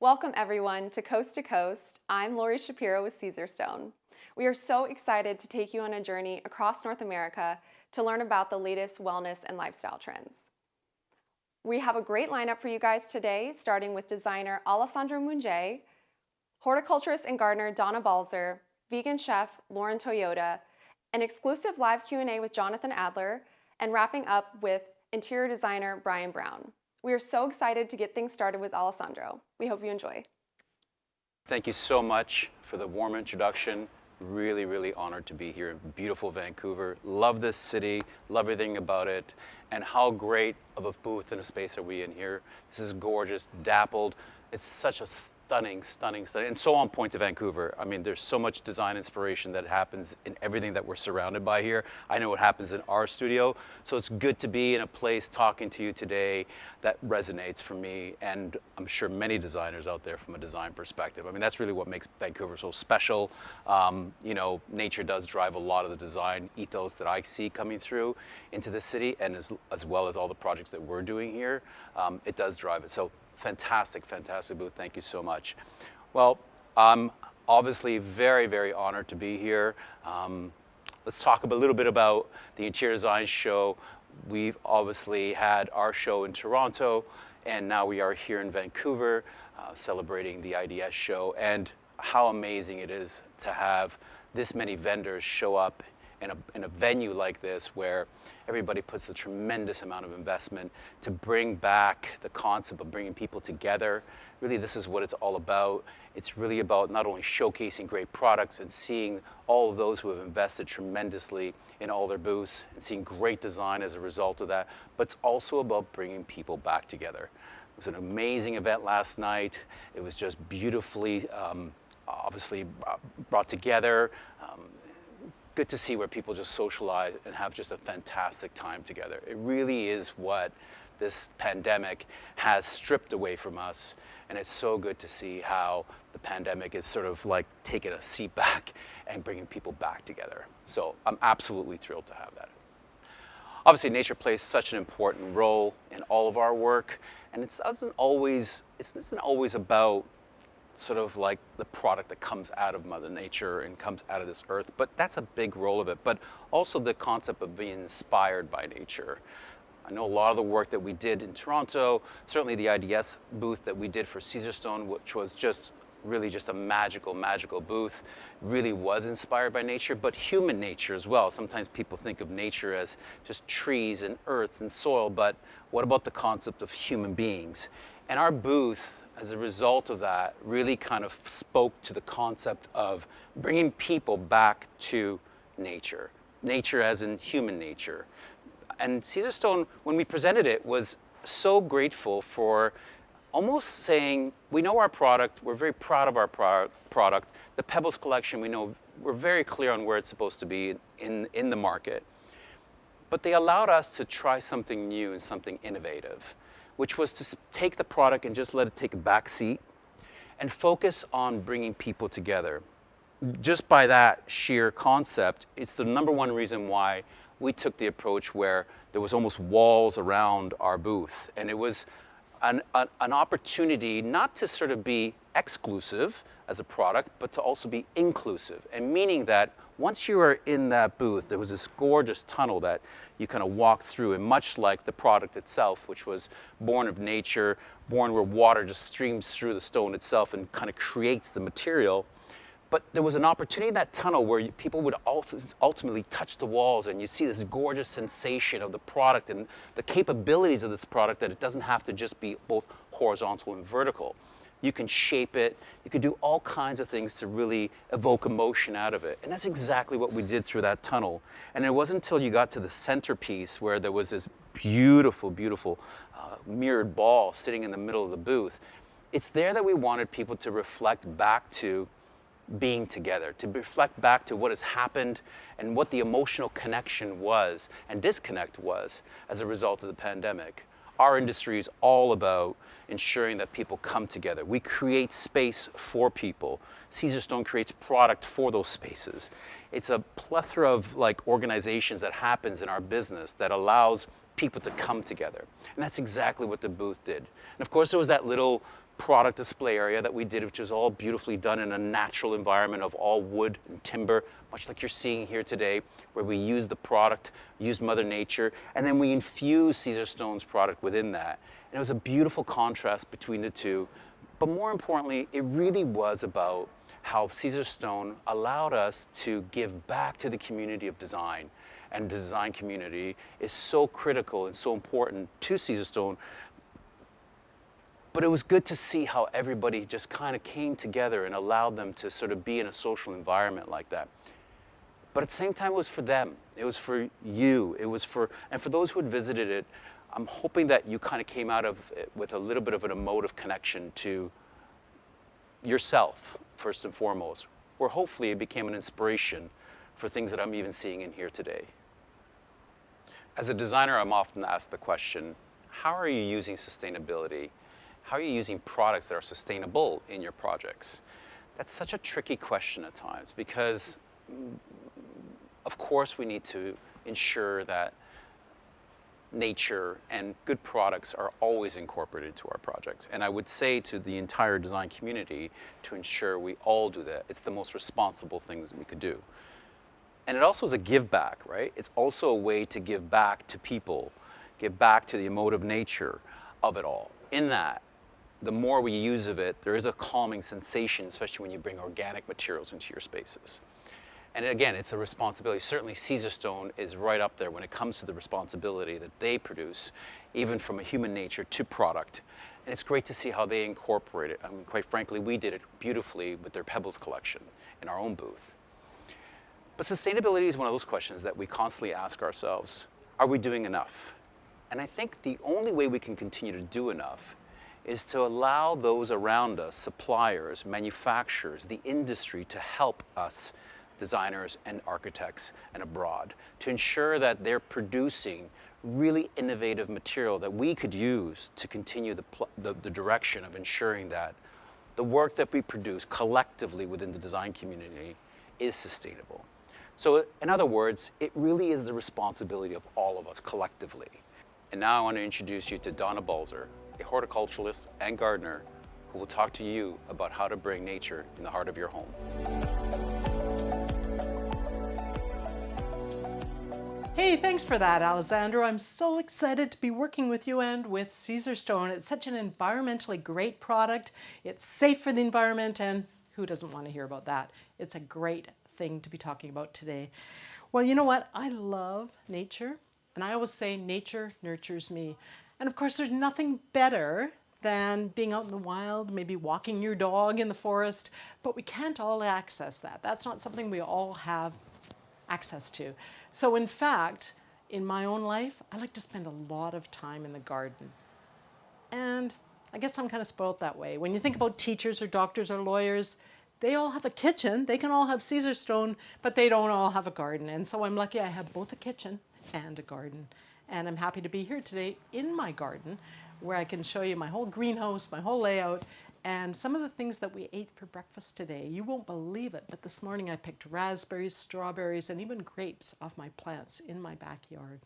Welcome everyone to Coast to Coast. I'm Lori Shapiro with Caesarstone. We are so excited to take you on a journey across North America to learn about the latest wellness and lifestyle trends. We have a great lineup for you guys today, starting with designer Alessandro Munge, horticulturist and gardener Donna Balzer, vegan chef Lauren Toyota, an exclusive live Q&A with Jonathan Adler, and wrapping up with interior designer Brian Brown. We are so excited to get things started with Alessandro. We hope you enjoy. Thank you so much for the warm introduction. Really honored to be here in beautiful Vancouver. Love this city, love everything about it, and how great of a booth and a space are we in here. This is gorgeous, dappled. It's such a stunning, and so on point to Vancouver. I mean, there's so much design inspiration that happens in everything that we're surrounded by here. I know what happens in our studio, so it's good to be in a place talking to you today that resonates for me, and I'm sure many designers out there from a design perspective. I mean, that's really what makes Vancouver so special. You know, nature does drive a lot of the design ethos that I see coming through into the city, and as well as all the projects that we're doing here, it does drive it. So fantastic booth. Thank you so much. Well, I'm obviously very honored to be here. Let's talk a little bit about the Interior Design Show. We've obviously had our show in Toronto, and now we are here in Vancouver celebrating the IDS show. And how amazing it is to have this many vendors show up in a venue like this, where everybody puts a tremendous amount of investment to bring back the concept of bringing people together. Really, this is what it's all about. It's really about not only showcasing great products and seeing all of those who have invested tremendously in all their booths and seeing great design as a result of that, but it's also about bringing people back together. It was an amazing event last night. It was just beautifully, obviously brought together. Good to see where people just socialize and have just a fantastic time together. It really is what this pandemic has stripped away from us, and it's so good to see how the pandemic is sort of like taking a seat back and bringing people back together. So I'm absolutely thrilled to have that. Obviously, nature plays such an important role in all of our work, and it isn't always about sort of like the product that comes out of Mother Nature and comes out of this earth, but that's a big role of it. But also the concept of being inspired by nature. I know a lot of the work that we did in Toronto, certainly the IDS booth that we did for Caesarstone, which was just really just a magical booth, really was inspired by nature, but human nature as well. Sometimes people think of nature as just trees and earth and soil, but what about the concept of human beings? And our booth, as a result of that, really kind of spoke to the concept of bringing people back to nature. Nature as in human nature. And Caesarstone, when we presented it, was so grateful for almost saying, we know our product, we're very proud of our product. The Pebbles Collection, we know we're very clear on where it's supposed to be in the market. But they allowed us to try something new and something innovative, which was to take the product and just let it take a back seat and focus on bringing people together. Just by that sheer concept, it's the number one reason why we took the approach where there was almost walls around our booth. And it was an opportunity not to sort of be exclusive as a product, but to also be inclusive. And meaning that once you are in that booth, there was this gorgeous tunnel that you kind of walk through, and much like the product itself, which was born of nature, born where water just streams through the stone itself and kind of creates the material. But there was an opportunity in that tunnel where people would ultimately touch the walls, and you see this gorgeous sensation of the product and the capabilities of this product, that it doesn't have to just be both horizontal and vertical. You can shape it, you can do all kinds of things to really evoke emotion out of it. And that's exactly what we did through that tunnel. And it wasn't until you got to the centerpiece where there was this beautiful mirrored ball sitting in the middle of the booth. It's there that we wanted people to reflect back to being together, to reflect back to what has happened and what the emotional connection was and disconnect was as a result of the pandemic. Our industry is all about ensuring that people come together. We create space for people. Caesarstone creates product for those spaces. It's a plethora of organizations that happens in our business that allows people to come together. And that's exactly what the booth did. And of course, there was that little product display area that we did, which was all beautifully done in a natural environment of all wood and timber, much like you're seeing here today, where we used the product, used Mother Nature, and then we infused Caesarstone's product within that. And it was a beautiful contrast between the two. But more importantly, it really was about how Caesarstone allowed us to give back to the community of design. And the design community is so critical and so important to Caesarstone. But it was good to see how everybody just kind of came together and allowed them to sort of be in a social environment like that. But at the same time, it was for them. It was for you. It was for, and for those who had visited it, I'm hoping that you kind of came out of it with a little bit of an emotive connection to yourself, first and foremost, or hopefully it became an inspiration for things that I'm even seeing in here today. As a designer, I'm often asked the question, how are you using sustainability? How are you using products that are sustainable in your projects? That's such a tricky question at times because, of course, we need to ensure that nature and good products are always incorporated into our projects. And I would say to the entire design community to ensure we all do that. It's the most responsible things we could do. And it also is a give back, right? It's also a way to give back to people, give back to the emotive nature of it all. In that, the more we use of it, there is a calming sensation, especially when you bring organic materials into your spaces. And again, it's a responsibility. Certainly Caesarstone is right up there when it comes to the responsibility that they produce, even from a human nature to product. And it's great to see how they incorporate it. I mean, quite frankly, we did it beautifully with their Pebbles collection in our own booth. But sustainability is one of those questions that we constantly ask ourselves, are we doing enough? And I think the only way we can continue to do enough is to allow those around us, suppliers, manufacturers, the industry, to help us, designers and architects and abroad, to ensure that they're producing really innovative material that we could use to continue the direction of ensuring that the work that we produce collectively within the design community is sustainable. So in other words, it really is the responsibility of all of us collectively. And now I want to introduce you to Donna Balzer, a horticulturist and gardener who will talk to you about how to bring nature in the heart of your home. Hey, thanks for that, Alessandro. I'm so excited to be working with you and with Caesarstone. It's such an environmentally great product. It's safe for the environment, and who doesn't want to hear about that? It's a great thing to be talking about today. Well, you know what? I love nature, and I always say nature nurtures me. And of course, there's nothing better than being out in the wild, maybe walking your dog in the forest, but we can't all access that. That's not something we all have access to. So in fact, in my own life, I like to spend a lot of time in the garden. And I guess I'm kind of spoiled that way. When you think about teachers or doctors or lawyers, they all have a kitchen. They can all have Caesarstone, but they don't all have a garden. And so I'm lucky I have both a kitchen and a garden. And I'm happy to be here today in my garden where I can show you my whole greenhouse, my whole layout, and some of the things that we ate for breakfast today. You won't believe it, but this morning I picked raspberries, strawberries, and even grapes off my plants in my backyard.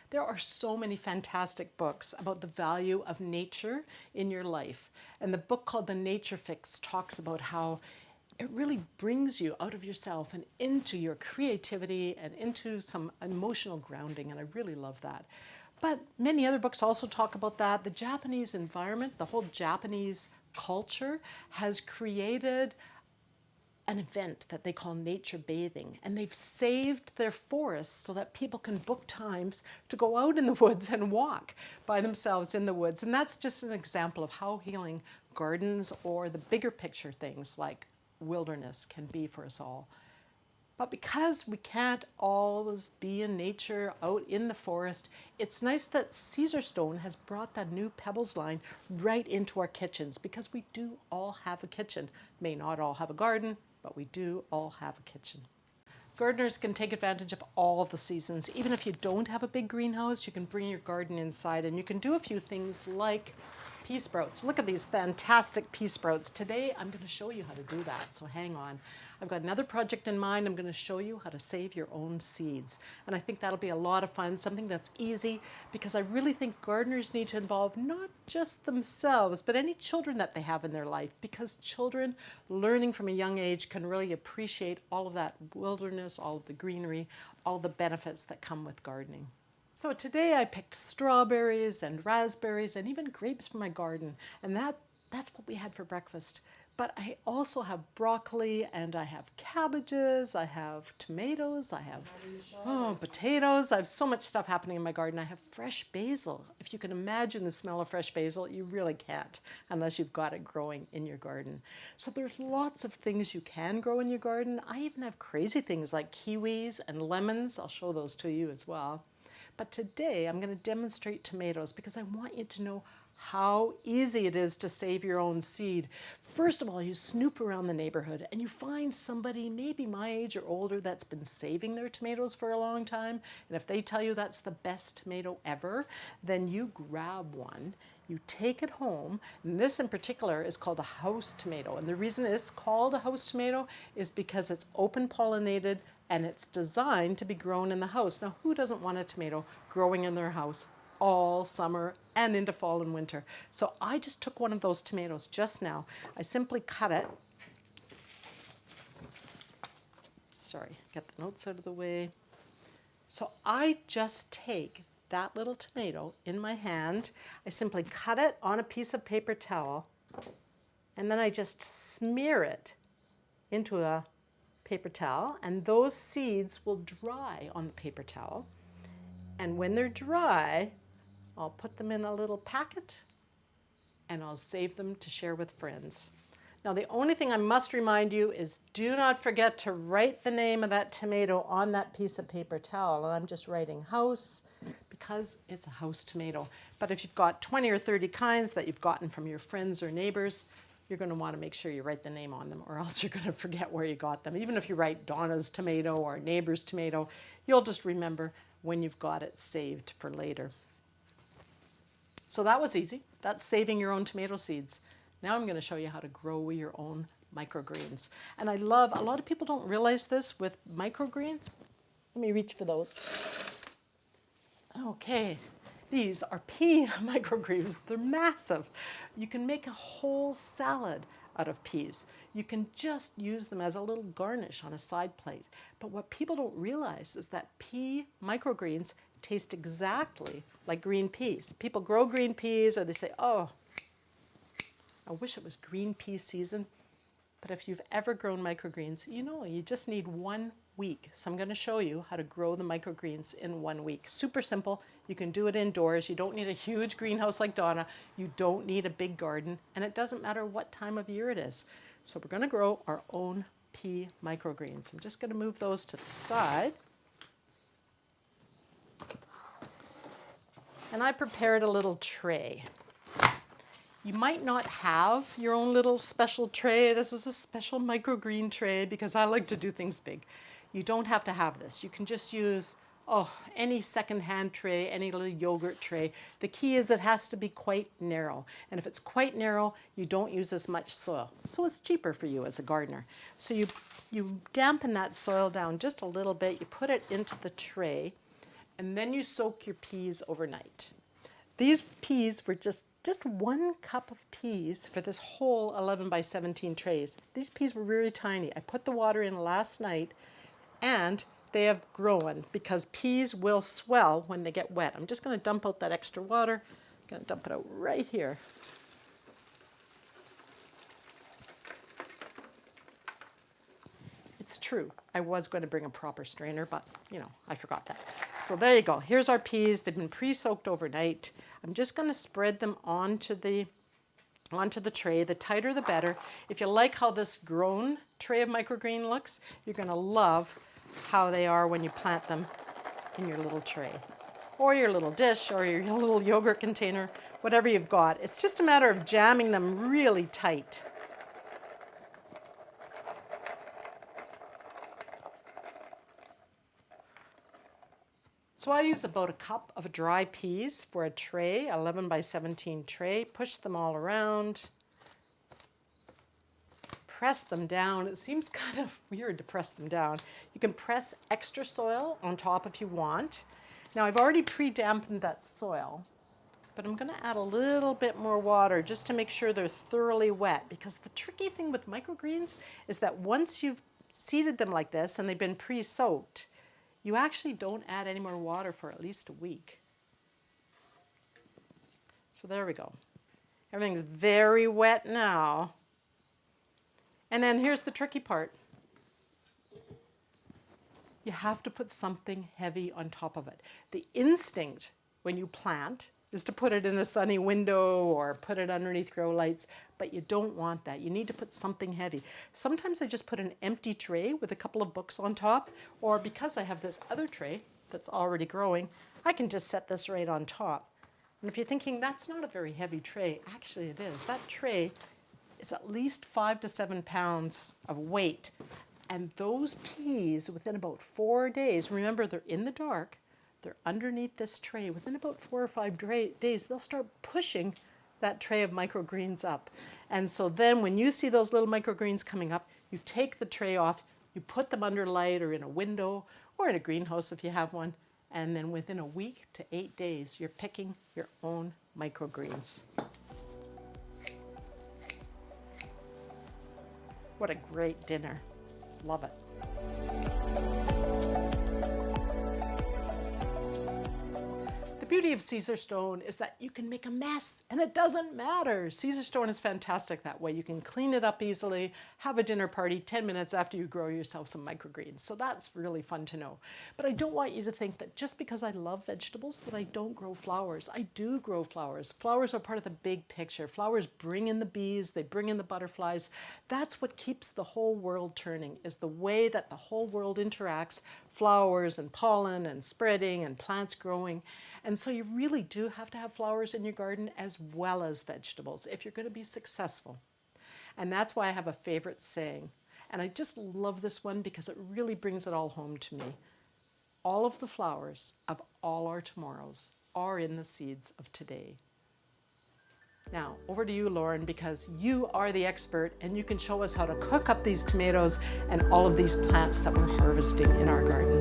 There are so many fantastic books about the value of nature in your life. And the book called The Nature Fix talks about how it really brings you out of yourself and into your creativity and into some emotional grounding, and I really love that. But many other books also talk about that. The Japanese environment, the whole Japanese culture has created an event that they call nature bathing, and they've saved their forests so that people can book times to go out in the woods and walk by themselves in the woods. And that's just an example of how healing gardens or the bigger picture things like wilderness can be for us all. But because we can't always be in nature, out in the forest, it's nice that Caesarstone has brought that new Pebbles line right into our kitchens, because we do all have a kitchen. May not all have a garden, but we do all have a kitchen. Gardeners can take advantage of all the seasons. Even if you don't have a big greenhouse, you can bring your garden inside and you can do a few things like Pea sprouts. Look at these fantastic pea sprouts. Today I'm going to show you how to do that, so hang on. I've got another project in mind. I'm going to show you how to save your own seeds. And I think that'll be a lot of fun, something that's easy, because I really think gardeners need to involve not just themselves, but any children that they have in their life, because children learning from a young age can really appreciate all of that wilderness, all of the greenery, all the benefits that come with gardening. So today I picked strawberries and raspberries and even grapes from my garden, and that's what we had for breakfast. But I also have broccoli, and I have cabbages, I have tomatoes, I have potatoes. I have so much stuff happening in my garden. I have fresh basil. If you can imagine the smell of fresh basil, you really can't unless you've got it growing in your garden. So there's lots of things you can grow in your garden. I even have crazy things like kiwis and lemons. I'll show those to you as well. But today I'm going to demonstrate tomatoes because I want you to know how easy it is to save your own seed. First of all, you snoop around the neighborhood and you find somebody maybe my age or older that's been saving their tomatoes for a long time. And if they tell you that's the best tomato ever, then you grab one, you take it home. And this in particular is called a house tomato. And the reason it's called a house tomato is because it's open pollinated and it's designed to be grown in the house. Now, who doesn't want a tomato growing in their house all summer and into fall and winter? So I just took one of those tomatoes just now. I simply cut it. Sorry, get the notes out of the way. So I just take that little tomato in my hand. I simply cut it on a piece of paper towel, and then I just smear it into a paper towel, and those seeds will dry on the paper towel. And when they're dry, I'll put them in a little packet and I'll save them to share with friends. Now, the only thing I must remind you is do not forget to write the name of that tomato on that piece of paper towel. And I'm just writing house because it's a house tomato. But if you've got 20 or 30 kinds that you've gotten from your friends or neighbors, you're going to want to make sure you write the name on them, or else you're going to forget where you got them. Even if you write Donna's tomato or neighbor's tomato, you'll just remember when you've got it saved for later. So that was easy. That's saving your own tomato seeds. Now I'm going to show you how to grow your own microgreens. And I love, a lot of people don't realize this with microgreens. Let me reach for those. Okay. These are pea microgreens. They're massive. You can make a whole salad out of peas. You can just use them as a little garnish on a side plate. But what people don't realize is that pea microgreens taste exactly like green peas. People grow green peas, or they say, oh, I wish it was green pea season. But if you've ever grown microgreens, you know you just need 1 week. So I'm going to show you how to grow the microgreens in 1 week. Super simple. You can do it indoors. You don't need a huge greenhouse like Donna. You don't need a big garden. And it doesn't matter what time of year it is. So we're going to grow our own pea microgreens. I'm just going to move those to the side. And I prepared a little tray. You might not have your own little special tray. This is a special microgreen tray because I like to do things big. You don't have to have this. You can just use any secondhand tray, any little yogurt tray. The key is it has to be quite narrow. And if it's quite narrow, you don't use as much soil. So it's cheaper for you as a gardener. So you dampen that soil down just a little bit. You put it into the tray, and then you soak your peas overnight. These peas were just 1 cup of peas for this whole 11 by 17 trays. These peas were really tiny. I put the water in last night, and they have grown because peas will swell when they get wet. I'm just going to dump out that extra water. I'm going to dump it out right here. It's true, I was going to bring a proper strainer, but I forgot that. So there you go. Here's our peas. They've been pre-soaked overnight. I'm just going to spread them onto the tray. The tighter, the better. If you like how this grown tray of microgreen looks, you're going to love how they are when you plant them in your little tray, or your little dish, or your little yogurt container, whatever you've got. It's just a matter of jamming them really tight. So I use about a cup of dry peas for a tray, 11 by 17 tray. Push them all around. Press them down. It seems kind of weird to press them down. You can press extra soil on top if you want. Now I've already pre-dampened that soil, but I'm going to add a little bit more water just to make sure they're thoroughly wet, because the tricky thing with microgreens is that once you've seeded them like this and they've been pre-soaked, you actually don't add any more water for at least a week. So there we go. Everything's very wet now. And then here's the tricky part. You have to put something heavy on top of it. The instinct when you plant is to put it in a sunny window or put it underneath grow lights, but you don't want that. You need to put something heavy. Sometimes I just put an empty tray with a couple of books on top, or because I have this other tray that's already growing, I can just set this right on top. And if you're thinking that's not a very heavy tray, actually it is. That tray is at least 5 to 7 pounds of weight. And those peas, within about 4 days, remember they're in the dark, they're underneath this tray. Within about 4 or 5 days, they'll start pushing that tray of microgreens up. And so then when you see those little microgreens coming up, you take the tray off, you put them under light or in a window or in a greenhouse if you have one. And then within a week to 8 days, you're picking your own microgreens. What a great dinner. Love it. The beauty of Caesarstone is that you can make a mess and it doesn't matter. Caesarstone is fantastic that way. You can clean it up easily, have a dinner party 10 minutes after you grow yourself some microgreens. So that's really fun to know. But I don't want you to think that just because I love vegetables that I don't grow flowers. I do grow flowers. Flowers are part of the big picture. Flowers bring in the bees, they bring in the butterflies. That's what keeps the whole world turning, is the way that the whole world interacts, flowers and pollen and spreading and plants growing. And so you really do have to have flowers in your garden as well as vegetables if you're going to be successful. And that's why I have a favorite saying. And I just love this one because it really brings it all home to me. All of the flowers of all our tomorrows are in the seeds of today. Now, over to you, Lauren, because you are the expert and you can show us how to cook up these tomatoes and all of these plants that we're harvesting in our garden.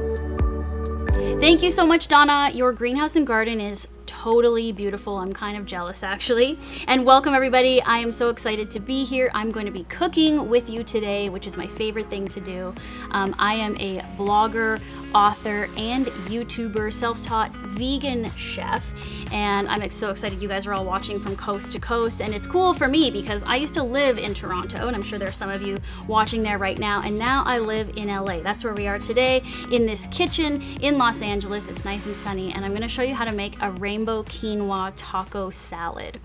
Thank you so much, Donna. Your greenhouse and garden is totally beautiful. I'm kind of jealous, actually. And welcome, everybody. I am so excited to be here. I'm going to be cooking with you today, which is my favorite thing to do. I am a blogger, author, and YouTuber, self-taught vegan chef. And I'm so excited you guys are all watching from coast to coast. And it's cool for me because I used to live in Toronto, and I'm sure there's some of you watching there right now. And now I live in LA. That's where we are today, in this kitchen in Los Angeles. It's nice and sunny. And I'm going to show you how to make a rainbow quinoa taco salad,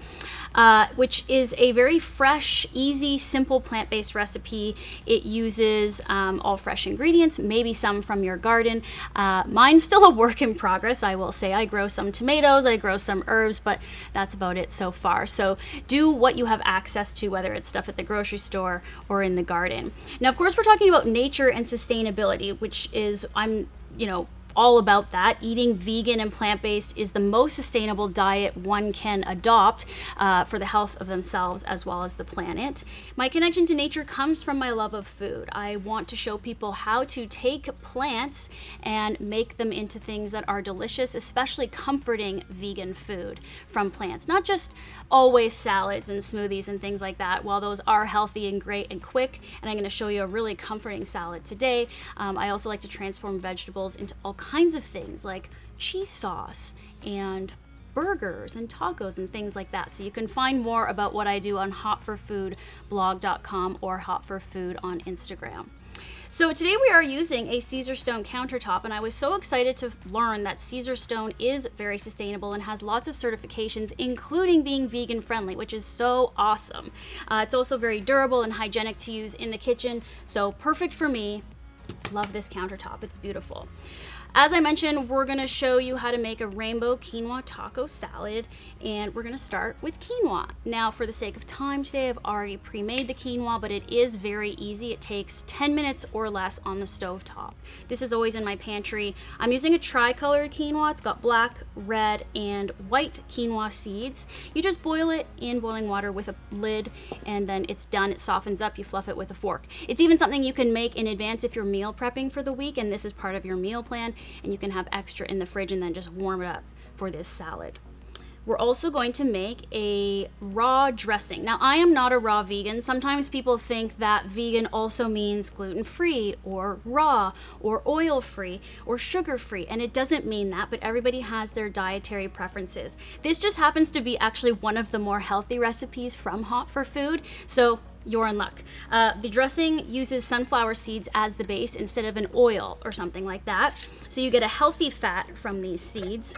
which is a very fresh, easy, simple plant-based recipe. It uses all fresh ingredients, maybe some from your garden. Mine's still a work in progress, I will say. I grow some tomatoes, I grow some herbs, but that's about it so far. So do what you have access to, whether it's stuff at the grocery store or in the garden. Now, of course, we're talking about nature and sustainability, which is, all about that. Eating vegan and plant-based is the most sustainable diet one can adopt for the health of themselves as well as the planet. My connection to nature comes from my love of food. I want to show people how to take plants and make them into things that are delicious, especially comforting vegan food from plants. Not just always salads and smoothies and things like that. While those are healthy and great and quick, and I'm going to show you a really comforting salad today, I also like to transform vegetables into all kinds of things like cheese sauce and burgers and tacos and things like that. So you can find more about what I do on hotforfoodblog.com or hotforfood on Instagram. So today we are using a Caesarstone countertop, and I was so excited to learn that Caesarstone is very sustainable and has lots of certifications, including being vegan friendly, which is so awesome. It's also very durable and hygienic to use in the kitchen, so perfect for me. Love this countertop, it's beautiful. As I mentioned, we're gonna show you how to make a rainbow quinoa taco salad, and we're gonna start with quinoa. Now, for the sake of time today, I've already pre-made the quinoa, but it is very easy. It takes 10 minutes or less on the stove top. This is always in my pantry. I'm using a tri-colored quinoa. It's got black, red, and white quinoa seeds. You just boil it in boiling water with a lid, and then it's done. It softens up. You fluff it with a fork. It's even something you can make in advance if you're meal prepping for the week, and this is part of your meal plan, and you can have extra in the fridge and then just warm it up for this salad. We're also going to make a raw dressing. Now, I am not a raw vegan. Sometimes people think that vegan also means gluten-free or raw or oil-free or sugar-free, and it doesn't mean that, but everybody has their dietary preferences. This just happens to be actually one of the more healthy recipes from Hot for Food, so you're in luck. The dressing uses sunflower seeds as the base instead of an oil or something like that, so you get a healthy fat from these seeds.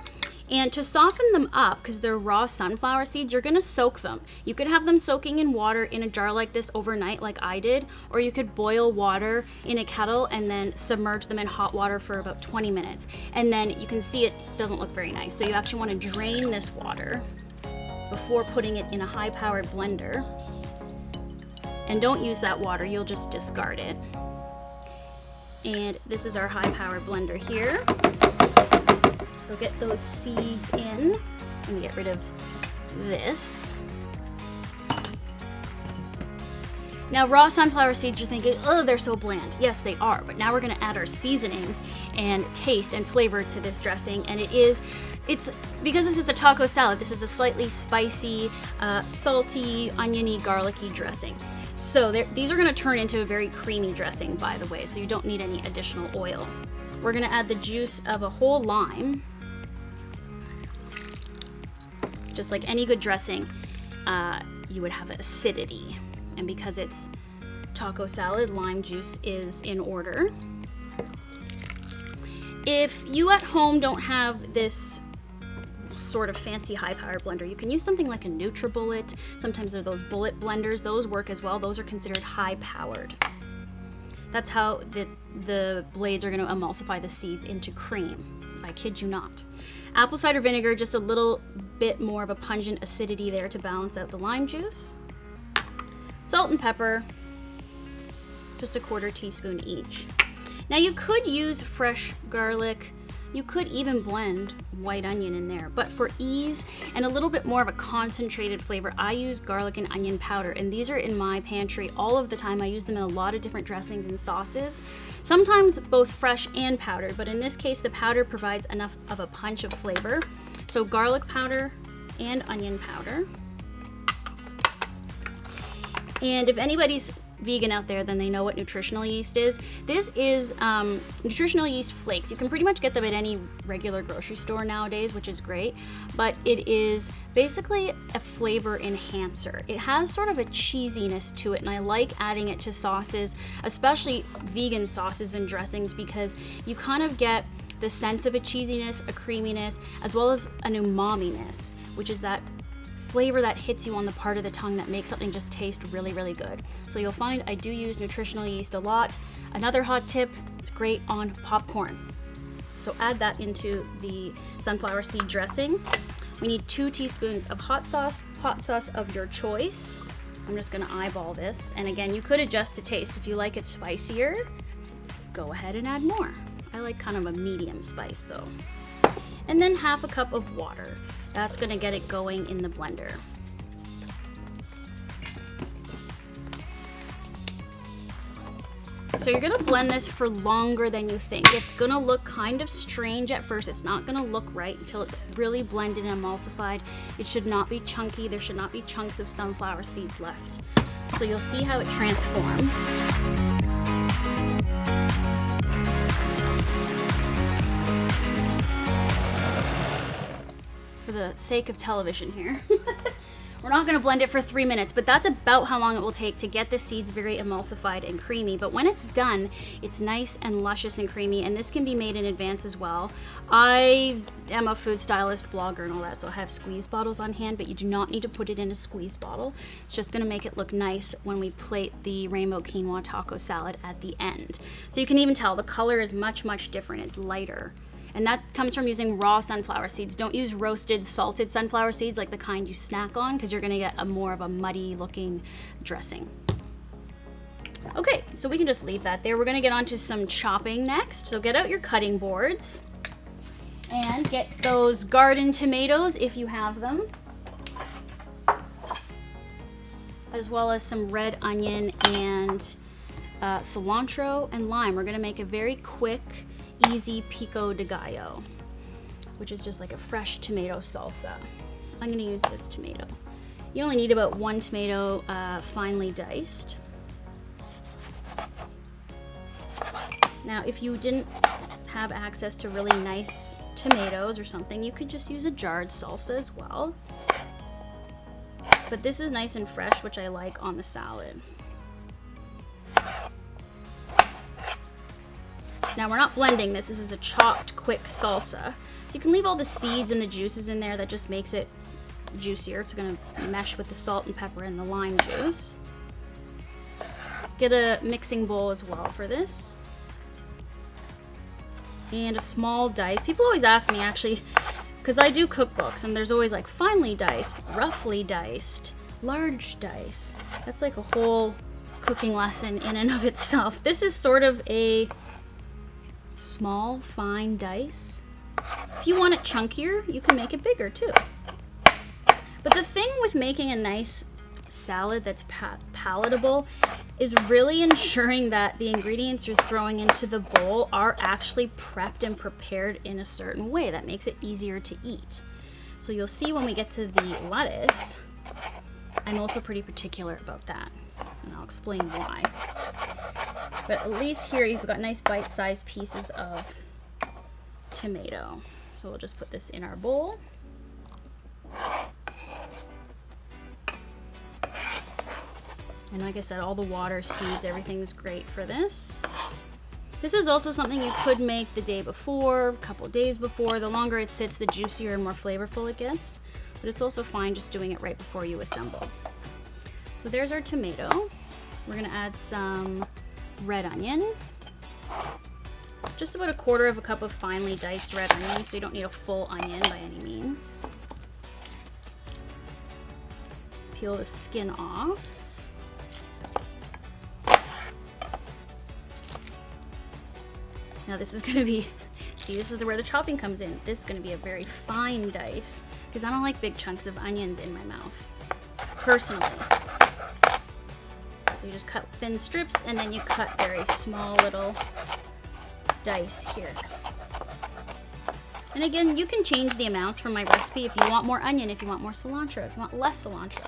And to soften them up, because they're raw sunflower seeds, you're gonna soak them. You could have them soaking in water in a jar like this overnight like I did, or you could boil water in a kettle and then submerge them in hot water for about 20 minutes. And then you can see it doesn't look very nice. So you actually wanna drain this water before putting it in a high-powered blender. And don't use that water, you'll just discard it. And this is our high-powered blender here. So get those seeds in. Let me get rid of this. Now, raw sunflower seeds, you're thinking, oh, they're so bland. Yes, they are, but now we're gonna add our seasonings and taste and flavor to this dressing, and it's because this is a taco salad, this is a slightly spicy, salty, oniony, garlicky dressing. So these are gonna turn into a very creamy dressing, by the way, so you don't need any additional oil. We're gonna add the juice of a whole lime. Just like any good dressing, you would have acidity. And because it's taco salad, lime juice is in order. If you at home don't have this sort of fancy high-powered blender, you can use something like a NutriBullet. Sometimes there are those bullet blenders. Those work as well. Those are considered high-powered. That's how the blades are going to emulsify the seeds into cream. I kid you not. Apple cider vinegar, just a little bit more of a pungent acidity there to balance out the lime juice. Salt and pepper, just a 1/4 teaspoon each. Now you could use fresh garlic. You could even blend white onion in there, but for ease and a little bit more of a concentrated flavor, I use garlic and onion powder, and these are in my pantry all of the time. I use them in a lot of different dressings and sauces, sometimes both fresh and powdered, but in this case, the powder provides enough of a punch of flavor. So garlic powder and onion powder. And if anybody's vegan out there, then they know what nutritional yeast is. This is nutritional yeast flakes. You can pretty much get them at any regular grocery store nowadays, which is great, but it is basically a flavor enhancer. It has sort of a cheesiness to it, and I like adding it to sauces, especially vegan sauces and dressings, because you kind of get the sense of a cheesiness, a creaminess, as well as an umami-ness, which is that flavor that hits you on the part of the tongue that makes something just taste really, really good. So you'll find I do use nutritional yeast a lot. Another hot tip, it's great on popcorn. So add that into the sunflower seed dressing. We need 2 teaspoons of hot sauce of your choice. I'm just gonna eyeball this. And again, you could adjust to taste. If you like it spicier, go ahead and add more. I like kind of a medium spice though. And then 1/2 cup of water. That's gonna get it going in the blender. So you're gonna blend this for longer than you think. It's gonna look kind of strange at first. It's not gonna look right until it's really blended and emulsified. It should not be chunky. There should not be chunks of sunflower seeds left. So you'll see how it transforms. For the sake of television here, We're not gonna blend it for 3 minutes, but that's about how long it will take to get the seeds very emulsified and creamy. But when it's done, it's nice and luscious and creamy, and this can be made in advance as well. I am a food stylist, blogger, and all that, so I have squeeze bottles on hand, but you do not need to put it in a squeeze bottle. It's just gonna make it look nice when we plate the rainbow quinoa taco salad at the end. So you can even tell the color is much, much different. It's lighter. And that comes from using raw sunflower seeds. Don't use roasted, salted sunflower seeds like the kind you snack on, because you're gonna get a more of a muddy looking dressing. Okay, so we can just leave that there. We're gonna get onto some chopping next. So get out your cutting boards and get those garden tomatoes if you have them, as well as some red onion and cilantro and lime. We're gonna make a very quick, easy pico de gallo, which is just like a fresh tomato salsa. I'm gonna use this tomato. You only need about 1 tomato finely diced. Now, if you didn't have access to really nice tomatoes or something, you could just use a jarred salsa as well. But this is nice and fresh, which I like on the salad. Now we're not blending this is a chopped quick salsa. So you can leave all the seeds and the juices in there, that just makes it juicier. It's gonna mesh with the salt and pepper and the lime juice. Get a mixing bowl as well for this. And a small dice. People always ask me actually, because I do cookbooks and there's always like finely diced, roughly diced, large dice. That's like a whole cooking lesson in and of itself. This is sort of a small, fine dice. If you want it chunkier, you can make it bigger too. But the thing with making a nice salad that's palatable is really ensuring that the ingredients you're throwing into the bowl are actually prepped and prepared in a certain way that makes it easier to eat. So you'll see when we get to the lettuce, I'm also pretty particular about that, and I'll explain why. But at least here you've got nice bite-sized pieces of tomato. So we'll just put this in our bowl. And like I said, all the water, seeds, everything's great for this. This is also something you could make the day before, a couple days before. The longer it sits, the juicier and more flavorful it gets. But it's also fine just doing it right before you assemble. So there's our tomato. We're gonna add some red onion. Just about 1/4 cup of finely diced red onion, so you don't need a full onion by any means. Peel the skin off. Now this is gonna be, see, this is where the chopping comes in. This is gonna be a very fine dice, because I don't like big chunks of onions in my mouth, personally. So you just cut thin strips, and then you cut very small little dice here. And again, you can change the amounts from my recipe if you want more onion, if you want more cilantro, if you want less cilantro.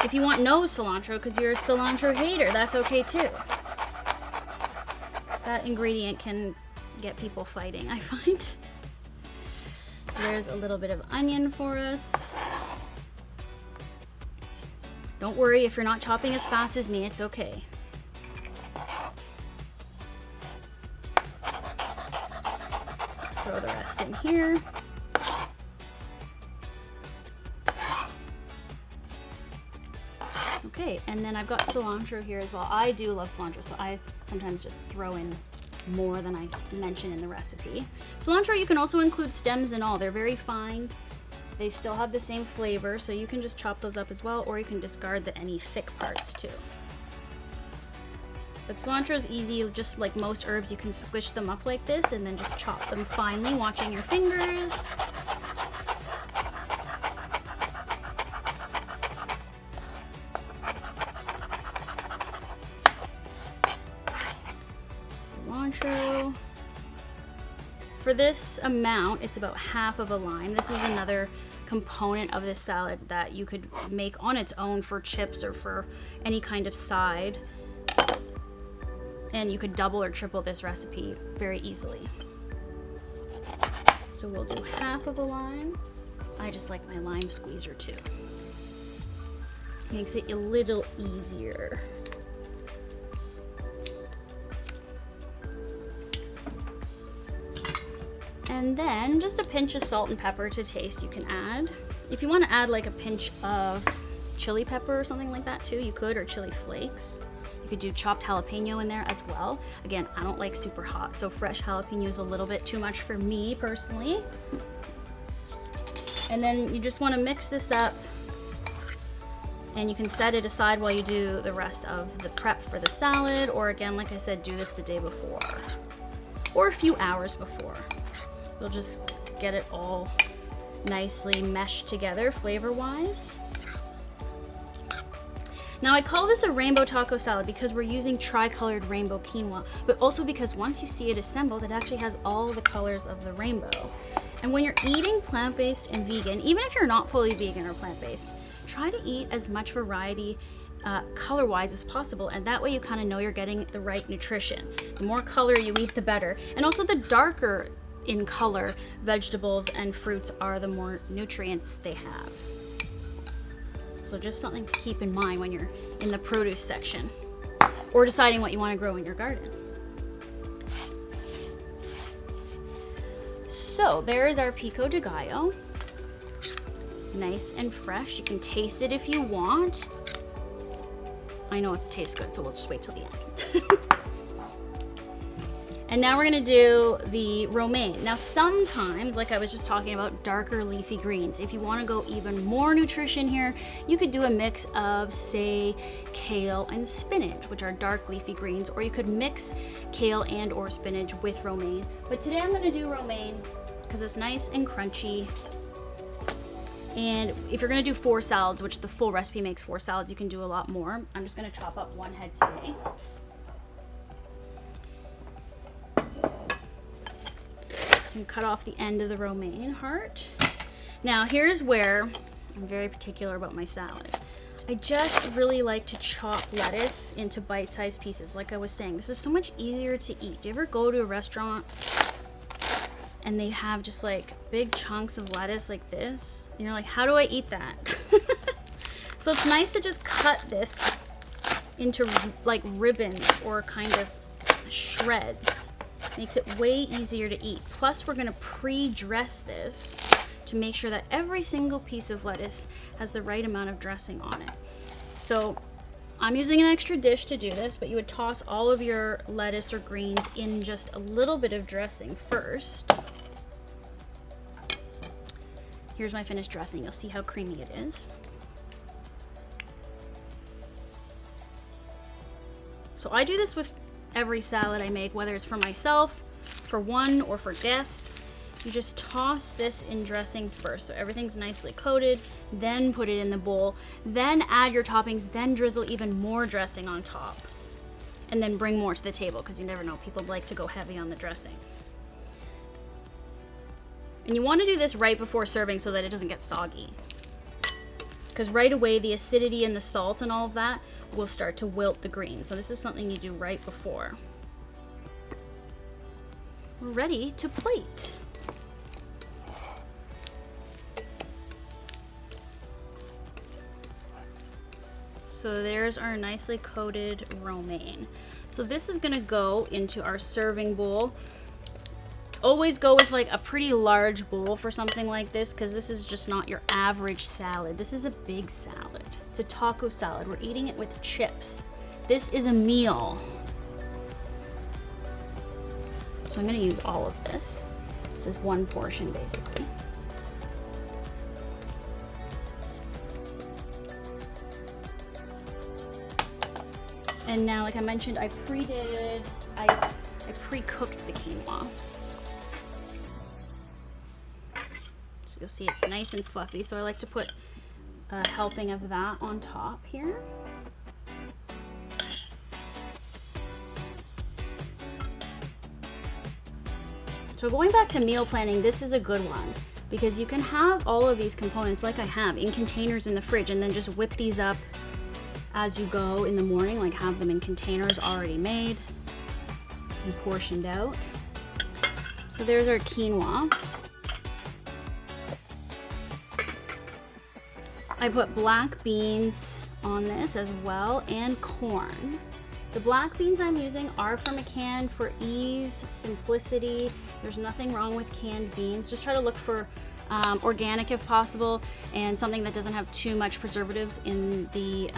If you want no cilantro because you're a cilantro hater, that's okay too. That ingredient can get people fighting, I find. So there's a little bit of onion for us. Don't worry if you're not chopping as fast as me, it's okay. Throw the rest in here. Okay, and then I've got cilantro here as well. I do love cilantro, so I sometimes just throw in more than I mention in the recipe. Cilantro, you can also include stems and all. They're very fine. They still have the same flavor, so you can just chop those up as well, or you can discard any thick parts too. But cilantro is easy, just like most herbs, you can squish them up like this and then just chop them finely, watching your fingers. Cilantro. For this amount, it's about 1/2 a lime. This is another component of this salad that you could make on its own for chips or for any kind of side. And you could double or triple this recipe very easily. So we'll do 1/2 a lime. I just like my lime squeezer too. Makes it a little easier. And then just a pinch of salt and pepper to taste you can add. If you want to add like a pinch of chili pepper or something like that too, you could, or chili flakes. You could do chopped jalapeno in there as well. Again, I don't like super hot, so fresh jalapeno is a little bit too much for me personally. And then you just want to mix this up, and you can set it aside while you do the rest of the prep for the salad, or again, like I said, do this the day before or a few hours before. You'll just get it all nicely meshed together flavor-wise. Now I call this a rainbow taco salad because we're using tri-colored rainbow quinoa, but also because once you see it assembled, it actually has all the colors of the rainbow. And when you're eating plant-based and vegan, even if you're not fully vegan or plant-based, try to eat as much variety color-wise as possible, and that way you kind of know you're getting the right nutrition. The more color you eat, the better. And also the darker in color vegetables and fruits are, the more nutrients they have. So just something to keep in mind when you're in the produce section or deciding what you want to grow in your garden. So there is our pico de gallo. Nice and fresh. You can taste it if you want. I know it tastes good, so we'll just wait till the end. And now we're gonna do the romaine. Now sometimes, like I was just talking about, darker leafy greens. If you wanna go even more nutrition here, you could do a mix of, say, kale and spinach, which are dark leafy greens, or you could mix kale and or spinach with romaine. But today I'm gonna do romaine because it's nice and crunchy. And if you're gonna do 4 salads, which the full recipe makes 4 salads, you can do a lot more. I'm just gonna chop up 1 head today. And cut off the end of the romaine heart. Now here's where I'm very particular about my salad. I just really like to chop lettuce into bite-sized pieces. Like I was saying, this is so much easier to eat. Do you ever go to a restaurant and they have just like big chunks of lettuce like this? And you're like, how do I eat that? So it's nice to just cut this into like ribbons or kind of shreds. Makes it way easier to eat. Plus we're gonna pre-dress this to make sure that every single piece of lettuce has the right amount of dressing on it. So I'm using an extra dish to do this, but you would toss all of your lettuce or greens in just a little bit of dressing first. Here's my finished dressing. You'll see how creamy it is. So I do this with every salad I make, whether it's for myself, for one, or for guests. You just toss this in dressing first, so everything's nicely coated, then put it in the bowl, then add your toppings, then drizzle even more dressing on top, and then bring more to the table, because you never know, people like to go heavy on the dressing. And you want to do this right before serving so that it doesn't get soggy, because right away the acidity and the salt and all of that will start to wilt the greens. So this is something you do right before. We're ready to plate. So there's our nicely coated romaine. So this is gonna go into our serving bowl. Always go with like a pretty large bowl for something like this, because this is just not your average salad. This is a big salad. It's a taco salad. We're eating it with chips. This is a meal. So I'm gonna use all of this. This is 1 portion basically. And now, like I mentioned, I pre-cooked the quinoa. So you'll see it's nice and fluffy. So I like to put a helping of that on top here. So going back to meal planning, this is a good one because you can have all of these components like I have in containers in the fridge and then just whip these up as you go in the morning, like have them in containers already made and portioned out. So there's our quinoa. I put black beans, on this as well, and corn. The black beans I'm using are from a can for ease, simplicity. There's nothing wrong with canned beans. Just try to look for organic if possible, and something that doesn't have too much preservatives in the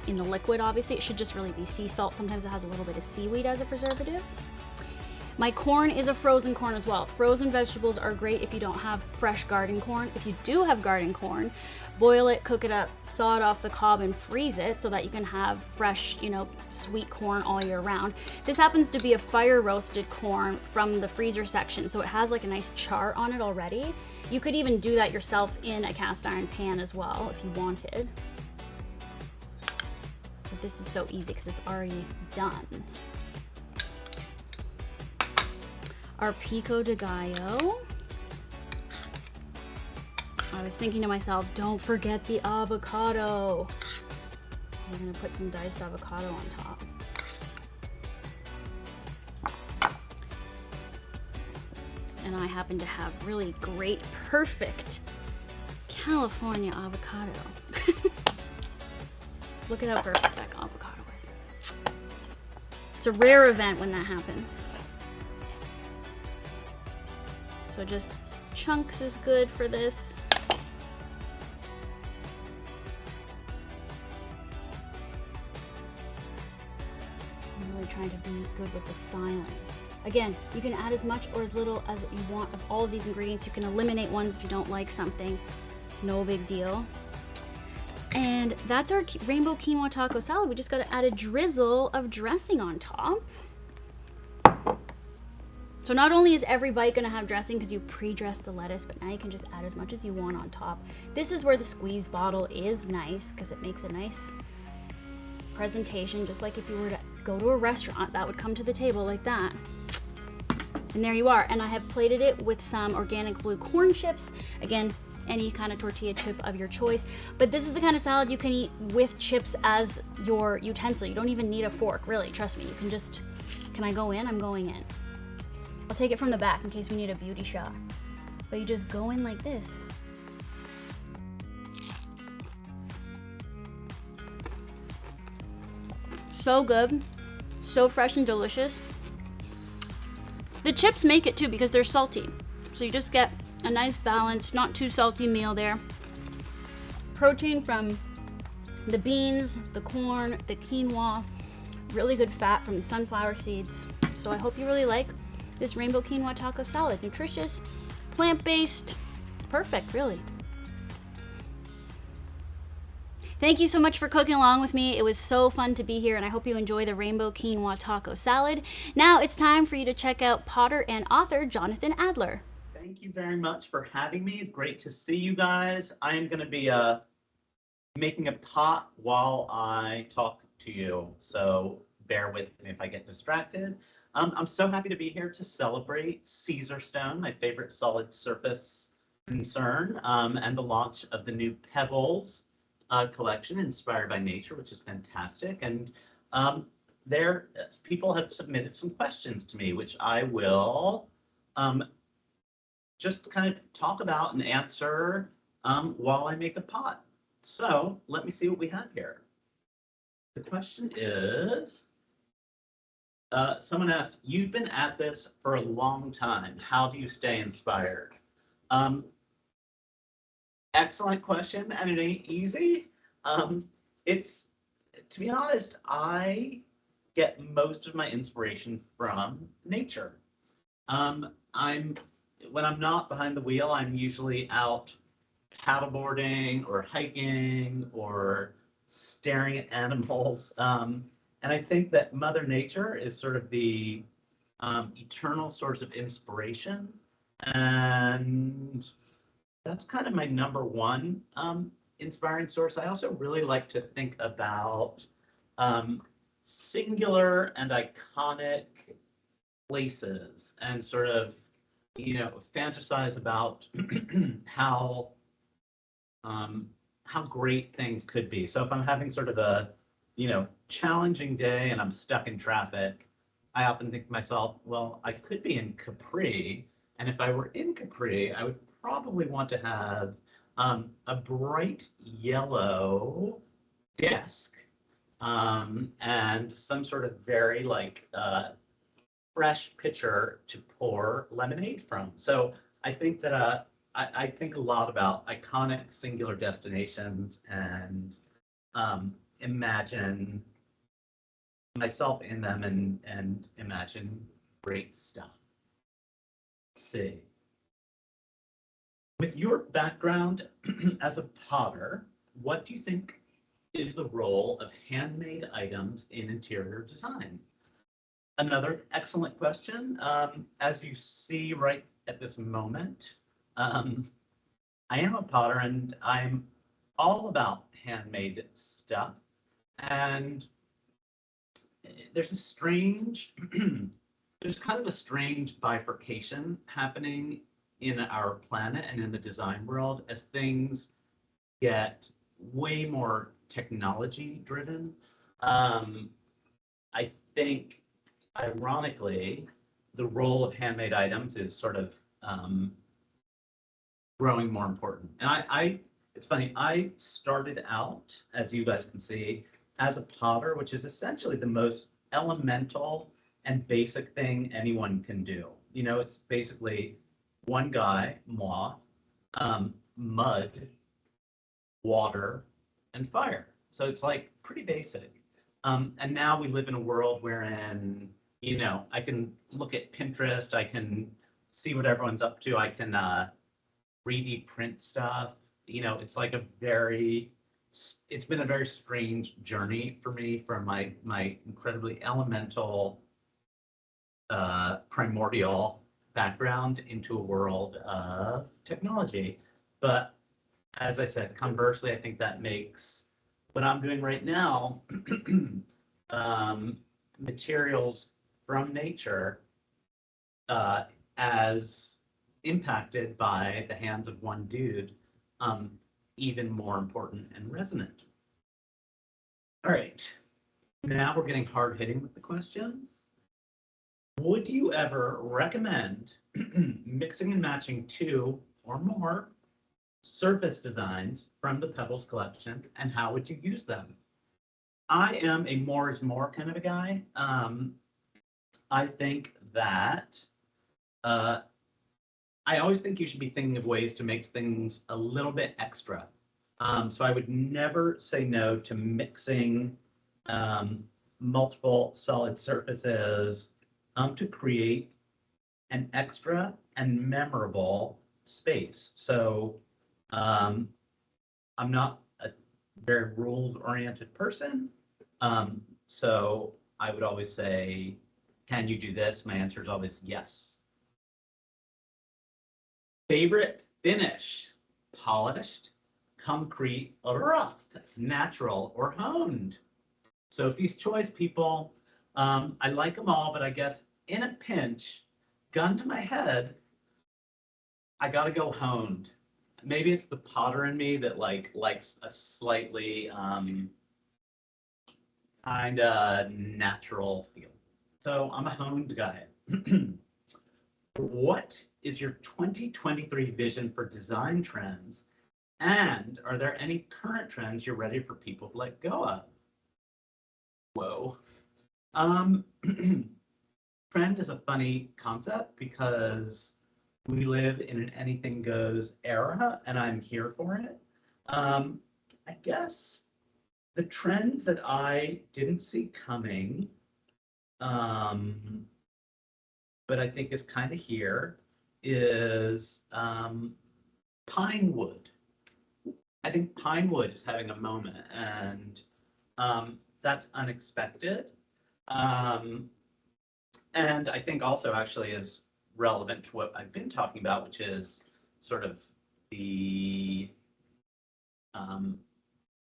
liquid. Obviously, it should just really be sea salt. Sometimes it has a little bit of seaweed as a preservative. My corn is a frozen corn as well. Frozen vegetables are great if you don't have fresh garden corn. If you do have garden corn, boil it, cook it up, saw it off the cob, and freeze it so that you can have fresh, sweet corn all year round. This happens to be a fire roasted corn from the freezer section, so it has like a nice char on it already. You could even do that yourself in a cast iron pan as well if you wanted. But this is so easy because it's already done. Our pico de gallo. I was thinking to myself, don't forget the avocado. So we're gonna put some diced avocado on top. And I happen to have really great, perfect California avocado. Look at how perfect that avocado is. It's a rare event when that happens. So just chunks is good for this. I'm really trying to be good with the styling. Again, you can add as much or as little as what you want of all of these ingredients. You can eliminate ones if you don't like something. No big deal. And that's our rainbow quinoa taco salad. We just got to add a drizzle of dressing on top. So not only is every bite gonna have dressing because you pre-dressed the lettuce, but now you can just add as much as you want on top. This is where the squeeze bottle is nice because it makes a nice presentation, just like if you were to go to a restaurant, that would come to the table like that. And there you are. And I have plated it with some organic blue corn chips. Again, any kind of tortilla chip of your choice. But this is the kind of salad you can eat with chips as your utensil. You don't even need a fork, really, trust me. You can just, can I go in? I'm going in. I'll take it from the back in case we need a beauty shot. But you just go in like this. So good, so fresh and delicious. The chips make it too because they're salty. So you just get a nice balanced, not too salty meal there. Protein from the beans, the corn, the quinoa, really good fat from the sunflower seeds. So I hope you really like this rainbow quinoa taco salad. Nutritious, plant-based, perfect, really. Thank you so much for cooking along with me. It was so fun to be here, and I hope you enjoy the rainbow quinoa taco salad. Now it's time for you to check out potter and author Jonathan Adler. Thank you very much for having me. Great to see you guys. I am going to be making a pot while I talk to you, so bear with me if I get distracted. I'm so happy to be here to celebrate Caesarstone, my favorite solid surface concern, and the launch of the new Pebbles collection inspired by nature, which is fantastic. And people have submitted some questions to me, which I will just kind of talk about and answer while I make the pot. So let me see what we have here. The question is, someone asked, you've been at this for a long time. How do you stay inspired? Excellent question, and it ain't easy. It's, to be honest, I get most of my inspiration from nature. When I'm not behind the wheel, I'm usually out paddleboarding or hiking or staring at animals. And I think that Mother Nature is sort of the eternal source of inspiration. And that's kind of my number one inspiring source. I also really like to think about singular and iconic places and sort of, fantasize about how great things could be. So if I'm having sort of a, challenging day and I'm stuck in traffic, I often think to myself, well, I could be in Capri. And if I were in Capri, I would probably want to have a bright yellow desk and some sort of very like fresh pitcher to pour lemonade from. So I think that I think a lot about iconic singular destinations and imagine myself in them and imagine great stuff. Let's see. With your background as a potter, what do you think is the role of handmade items in interior design? Another excellent question. As you see right at this moment, I am a potter and I'm all about handmade stuff. And there's a strange, there's kind of a strange bifurcation happening in our planet and in the design world as things get way more technology driven. I think, ironically, the role of handmade items is sort of growing more important. And it's funny, I started out, as you guys can see, as a potter, which is essentially the most elemental and basic thing anyone can do. You know, it's basically one guy, moi, mud, water, and fire. So it's like pretty basic. And now we live in a world wherein, you know, I can look at Pinterest, I can see what everyone's up to, I can 3D print stuff. You know, it's like it's been a very strange journey for me from my incredibly elemental, primordial background into a world of technology. But as I said, conversely, I think that makes what I'm doing right now, materials from nature, as impacted by the hands of one dude, even more important and resonant. All right, now we're getting hard hitting with the questions. Would you ever recommend mixing and matching 2 or more surface designs from the Pebbles collection, and how would you use them? I am a more is more kind of a guy. I think that I always think you should be thinking of ways to make things a little bit extra. So I would never say no to mixing multiple solid surfaces to create an extra and memorable space. So I'm not a very rules-oriented person. So I would always say, can you do this? My answer is always yes. Favorite finish: polished, concrete, rough, natural, or honed. Sophie's choice, people. I like them all, but I guess in a pinch, gun to my head, I gotta go honed. Maybe it's the potter in me that likes a slightly kind of natural feel. So I'm a honed guy. What is your 2023 vision for design trends? And are there any current trends you're ready for people to let go of? Whoa. Trend is a funny concept because we live in an anything goes era, and I'm here for it. I guess the trends that I didn't see coming, but I think is kind of here, is pine wood. I think pine wood is having a moment, and that's unexpected. And I think also actually is relevant to what I've been talking about, which is sort of the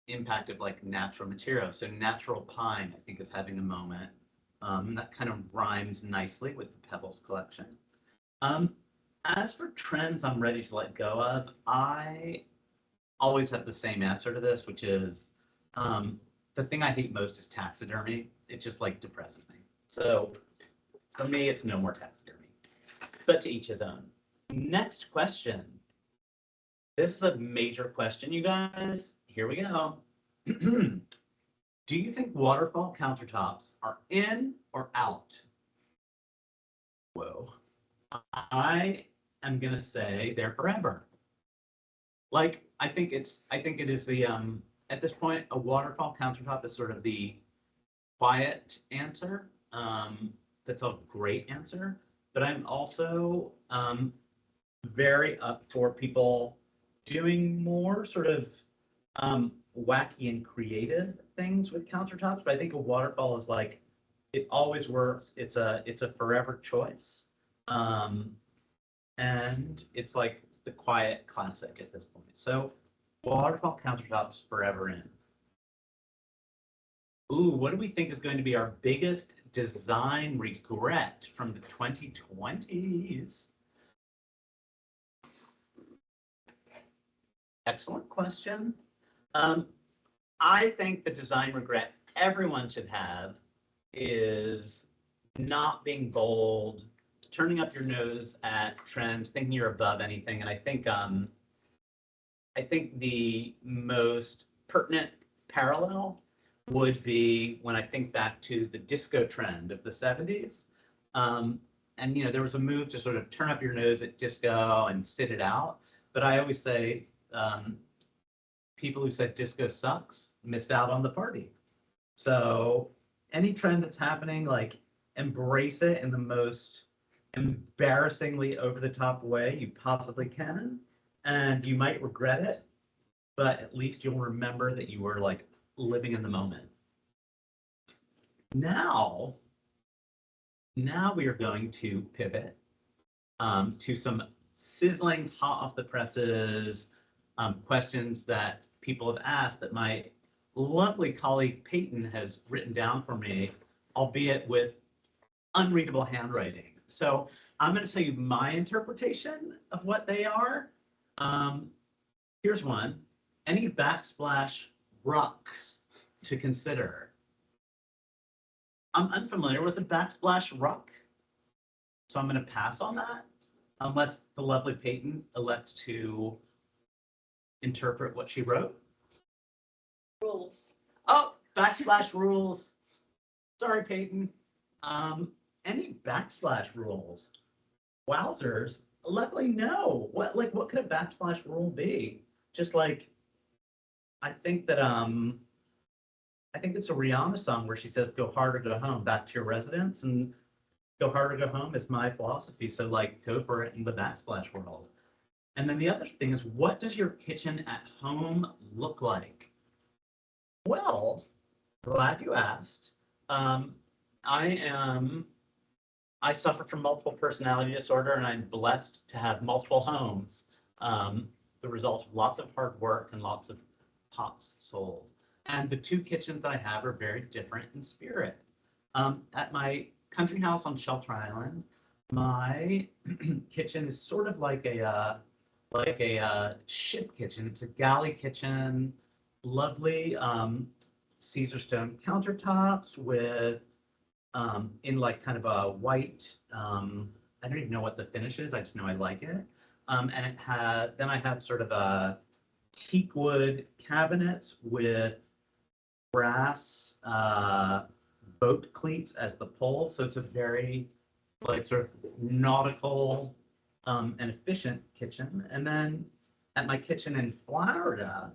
impact of like natural materials. So natural pine, I think, is having a moment. That kind of rhymes nicely with the Pebbles collection. As for trends I'm ready to let go of, I always have the same answer to this, which is the thing I hate most is taxidermy. It just like depresses me. So for me, it's no more taxidermy, but to each his own. Next question. This is a major question, you guys. Here we go. Do you think waterfall countertops are in or out? Whoa. I am gonna say they're forever. Like, I think it is the, at this point, a waterfall countertop is sort of the quiet answer. That's a great answer. But I'm also very up for people doing more sort of wacky and creative things with countertops. But I think a waterfall is like, it always works. It's a forever choice. And it's like the quiet classic at this point. So waterfall countertops forever in. Ooh, what do we think is going to be our biggest design regret from the 2020s? Excellent question. I think the design regret everyone should have is not being bold, turning up your nose at trends, thinking you're above anything. And I think the most pertinent parallel would be when I think back to the disco trend of the 70s. And, you know, there was a move to sort of turn up your nose at disco and sit it out. But I always say, people who said disco sucks missed out on the party. So any trend that's happening, like, embrace it in the most embarrassingly over-the-top way you possibly can. And you might regret it, but at least you'll remember that you were, like, living in the moment. Now we are going to pivot to some sizzling, hot off the presses questions that people have asked that my lovely colleague Peyton has written down for me, albeit with unreadable handwriting. So I'm going to tell you my interpretation of what they are. Here's one. Any backsplash rucks to consider? I'm unfamiliar with a backsplash ruck, so I'm going to pass on that, unless the lovely Peyton elects to interpret what she wrote. Rules. Oh, backsplash rules. Sorry, Peyton. Any backsplash rules? Wowzers. Luckily, no. What could a backsplash rule be? Just like, I think it's a Rihanna song where she says, go hard or go home, back to your residence. And go hard or go home is my philosophy. So, like, go for it in the backsplash world. And then the other thing is, what does your kitchen at home look like? Well, glad you asked. I suffer from multiple personality disorder, and I'm blessed to have multiple homes. The result of lots of hard work and lots of pots sold. And the two kitchens that I have are very different in spirit. At my country house on Shelter Island, my kitchen is sort of like a ship kitchen. It's a galley kitchen, lovely Caesarstone countertops with in like kind of a white, I don't even know what the finish is, I just know I like it. And then I have sort of a teak wood cabinets with brass boat cleats as the poles. So it's a very like sort of nautical and efficient kitchen. And then at my kitchen in Florida,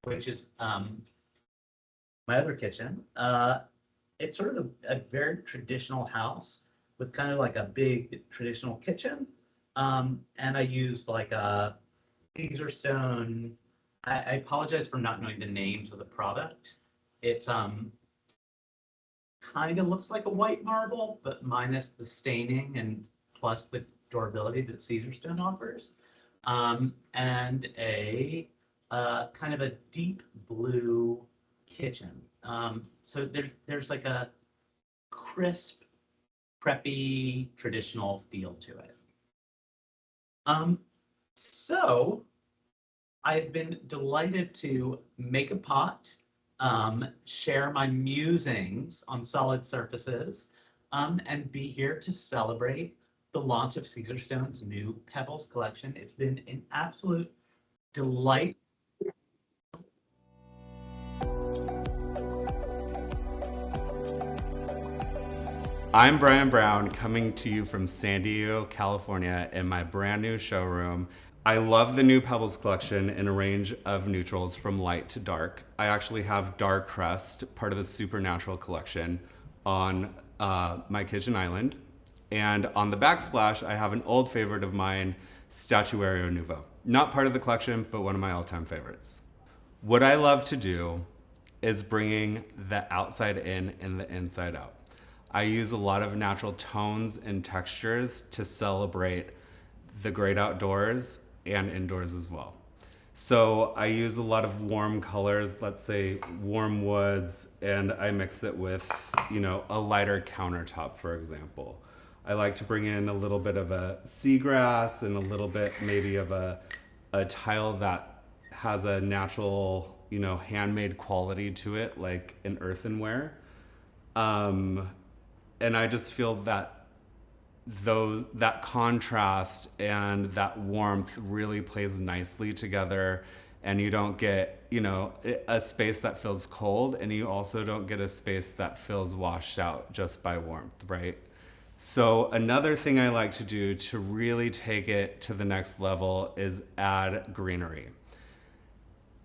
which is my other kitchen, it's sort of a very traditional house with kind of like a big traditional kitchen. And I used like a Caesarstone. I apologize for not knowing the names of the product. It's kind of looks like a white marble, but minus the staining and plus the durability that Caesarstone offers. And a kind of a deep blue kitchen. So there's like a crisp, preppy, traditional feel to it. So I've been delighted to make a pot, share my musings on solid surfaces, and be here to celebrate the launch of Caesarstone's new Pebbles collection. It's been an absolute delight. I'm Brian Brown, coming to you from San Diego, California, in my brand new showroom. I love the new Pebbles Collection in a range of neutrals from light to dark. I actually have Dark Crust, part of the Supernatural collection, on my kitchen island. And on the backsplash, I have an old favorite of mine, Statuario Nuovo. Not part of the collection, but one of my all-time favorites. What I love to do is bringing the outside in and the inside out. I use a lot of natural tones and textures to celebrate the great outdoors and indoors as well. So I use a lot of warm colors, let's say warm woods, and I mix it with, a lighter countertop, for example. I like to bring in a little bit of a seagrass and a little bit maybe of a tile that has a natural, handmade quality to it, like an earthenware. And I just feel that that contrast and that warmth really plays nicely together, and you don't get, a space that feels cold, and you also don't get a space that feels washed out just by warmth, right? So another thing I like to do to really take it to the next level is add greenery.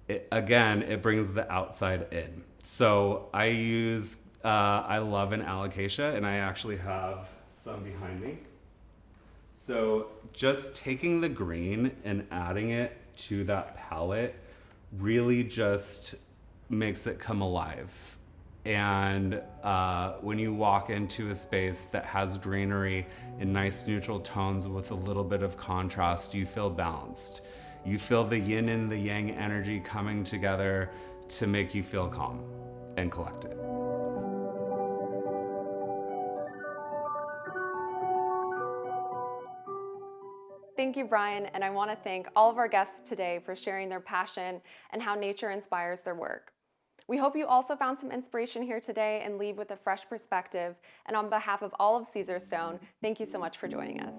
It brings the outside in. So I love an alocasia, and I actually have some behind me. So just taking the green and adding it to that palette really just makes it come alive. And when you walk into a space that has greenery in nice neutral tones with a little bit of contrast, you feel balanced. You feel the yin and the yang energy coming together to make you feel calm and collected. Thank you, Brian, and I want to thank all of our guests today for sharing their passion and how nature inspires their work. We hope you also found some inspiration here today and leave with a fresh perspective. And on behalf of all of Caesarstone, thank you so much for joining us.